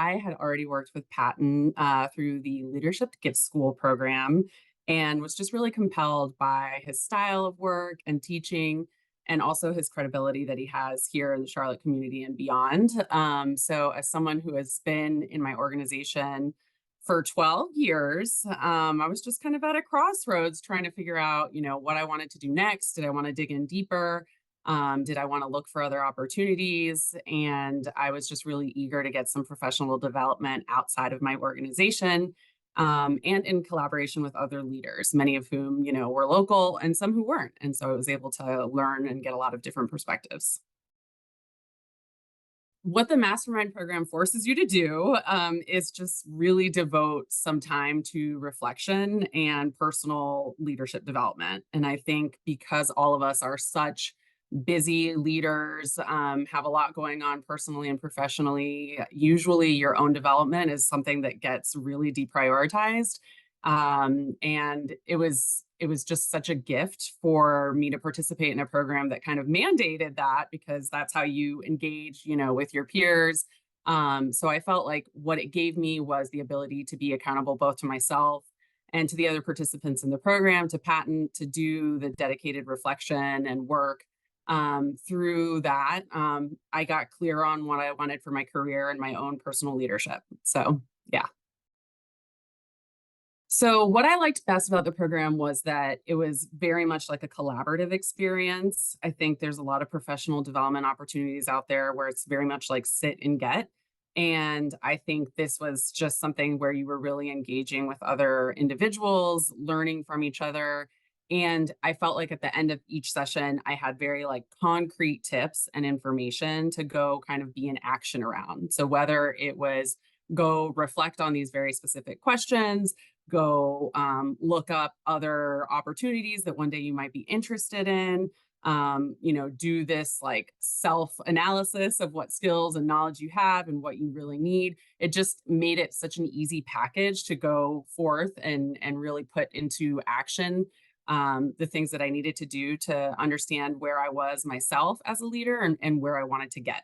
I had already worked with Patton through the Leadership Gift School program and was just really compelled by his style of work and teaching and also his credibility that he has here in the Charlotte community and beyond. So, as someone who has been in my organization for 12 years, I was just kind of at a crossroads trying to figure out, what I wanted to do next. Did I want to dig in deeper? Did I want to look for other opportunities? And I was just really eager to get some professional development outside of my organization, and in collaboration with other leaders, many of whom, were local and some who weren't. And so I was able to learn and get a lot of different perspectives. What the Mastermind program forces you to do is just really devote some time to reflection and personal leadership development. And I think because all of us are such busy leaders, have a lot going on personally and professionally, usually your own development is something that gets really deprioritized. And it was just such a gift for me to participate in a program that kind of mandated that, because that's how you engage, with your peers. So I felt like what it gave me was the ability to be accountable both to myself and to the other participants in the program, to patent, to do the dedicated reflection and work. Through that, I got clear on what I wanted for my career and my own personal leadership. So, yeah. So, what I liked best about the program was that it was very much like a collaborative experience. I think there's a lot of professional development opportunities out there where it's very much like sit and get. And I think this was just something where you were really engaging with other individuals, learning from each other. And I felt like at the end of each session, I had very like concrete tips and information to go kind of be in action around. So whether it was go reflect on these very specific questions, go look up other opportunities that one day you might be interested in, do this like self analysis of what skills and knowledge you have and what you really need. It just made it such an easy package to go forth and really put into action the things that I needed to do to understand where I was myself as a leader and where I wanted to get.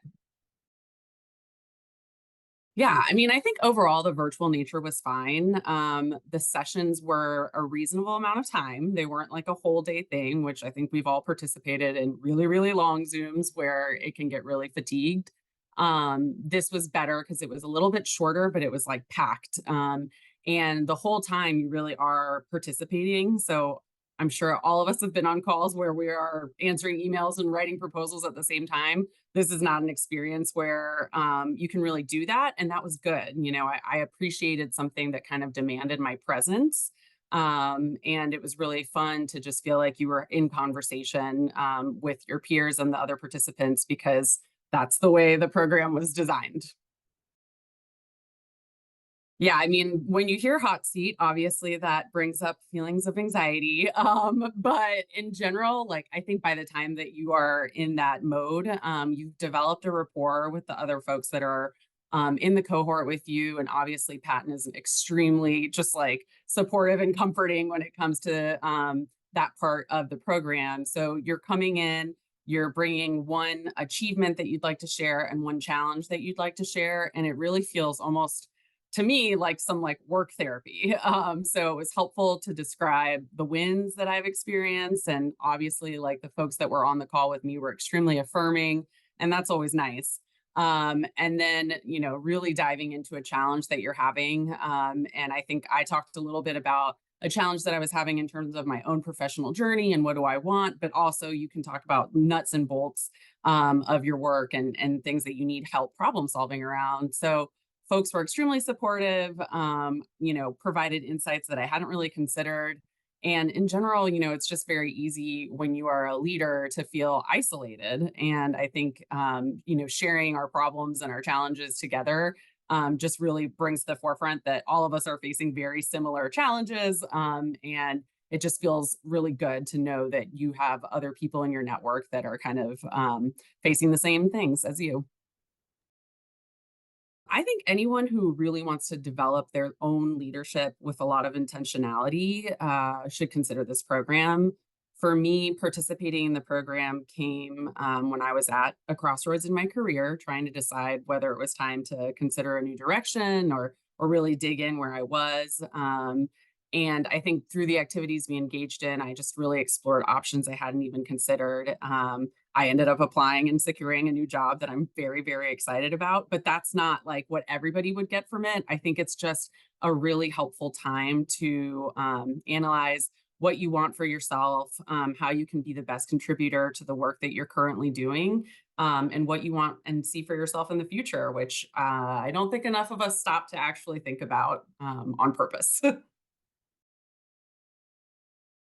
Yeah, I mean, I think overall the virtual nature was fine. The sessions were a reasonable amount of time. They weren't like a whole day thing, which I think we've all participated in really, really long Zooms where it can get really fatigued. This was better because it was a little bit shorter, but it was like packed. And the whole time you really are participating. So I'm sure all of us have been on calls where we are answering emails and writing proposals at the same time. This is not an experience where you can really do that. And that was good. I appreciated something that kind of demanded my presence. And it was really fun to just feel like you were in conversation with your peers and the other participants, because that's the way the program was designed. Yeah, I mean, when you hear hot seat, obviously that brings up feelings of anxiety. But in general, like I think by the time that you are in that mode, you've developed a rapport with the other folks that are in the cohort with you. And obviously, Patton is extremely just like supportive and comforting when it comes to that part of the program. So you're coming in, you're bringing one achievement that you'd like to share and one challenge that you'd like to share. And it really feels almost to me like some like work therapy. So it was helpful to describe the wins that I've experienced. And obviously, like the folks that were on the call with me were extremely affirming, and that's always nice. And then, really diving into a challenge that you're having. And I think I talked a little bit about a challenge that I was having in terms of my own professional journey and what do I want, but also you can talk about nuts and bolts of your work and things that you need help problem solving around. So folks were extremely supportive, provided insights that I hadn't really considered. And in general, it's just very easy when you are a leader to feel isolated. And I think, sharing our problems and our challenges together just really brings to the forefront that all of us are facing very similar challenges. And it just feels really good to know that you have other people in your network that are kind of facing the same things as you. I think anyone who really wants to develop their own leadership with a lot of intentionality should consider this program. For me, participating in the program came when I was at a crossroads in my career, trying to decide whether it was time to consider a new direction or really dig in where I was. And I think through the activities we engaged in, I just really explored options I hadn't even considered. I ended up applying and securing a new job that I'm very, very excited about. But that's not like what everybody would get from it. I think it's just a really helpful time to analyze what you want for yourself, how you can be the best contributor to the work that you're currently doing, and what you want and see for yourself in the future, which I don't think enough of us stop to actually think about on purpose.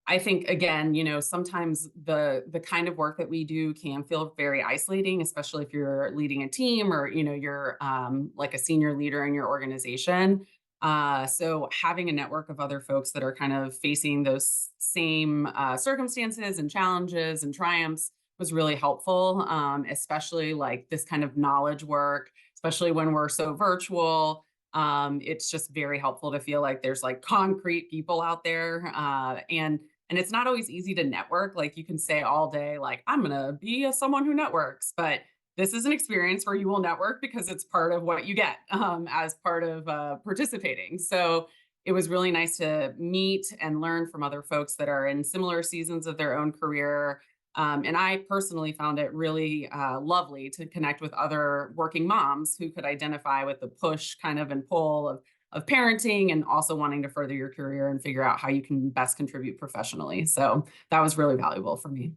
I think again, sometimes the kind of work that we do can feel very isolating, especially if you're leading a team or you're like a senior leader in your organization. So having a network of other folks that are kind of facing those same circumstances and challenges and triumphs was really helpful, especially like this kind of knowledge work, especially when we're so virtual. It's just very helpful to feel like there's like concrete people out there, and it's not always easy to network. Like you can say all day, like, I'm going to be someone who networks, but this is an experience where you will network because it's part of what you get as part of participating. So it was really nice to meet and learn from other folks that are in similar seasons of their own career. And I personally found it really lovely to connect with other working moms who could identify with the push kind of and pull of parenting and also wanting to further your career and figure out how you can best contribute professionally. So that was really valuable for me.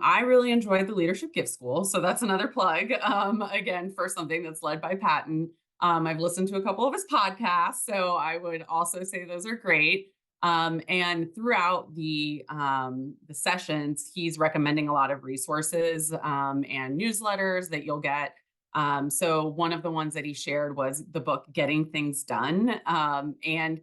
I really enjoyed the Leadership Gift School. So that's another plug, again, for something that's led by Patton. I've listened to a couple of his podcasts, so I would also say those are great. And throughout the sessions, he's recommending a lot of resources and newsletters that you'll get. So one of the ones that he shared was the book Getting Things Done. And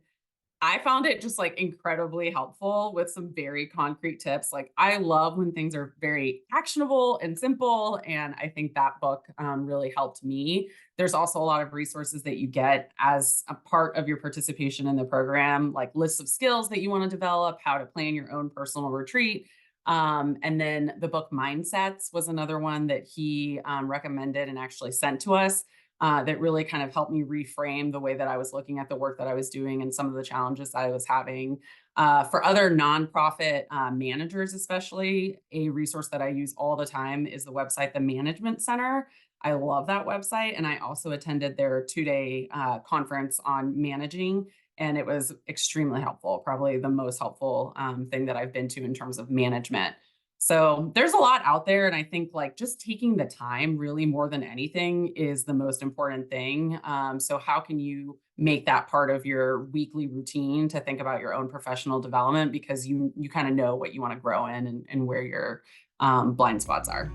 I found it just like incredibly helpful with some very concrete tips. Like I love when things are very actionable and simple. And I think that book really helped me. There's also a lot of resources that you get as a part of your participation in the program, like lists of skills that you want to develop, how to plan your own personal retreat. And then the book Mindsets was another one that he recommended and actually sent to us, that really kind of helped me reframe the way that I was looking at the work that I was doing and some of the challenges that I was having. For other nonprofit managers, especially, a resource that I use all the time is the website, The Management Center. I love that website. And I also attended their 2-day conference on managing, and it was extremely helpful, probably the most helpful thing that I've been to in terms of management. So there's a lot out there. And I think like just taking the time really more than anything is the most important thing. So how can you make that part of your weekly routine to think about your own professional development because you kind of know what you want to grow in and where your blind spots are.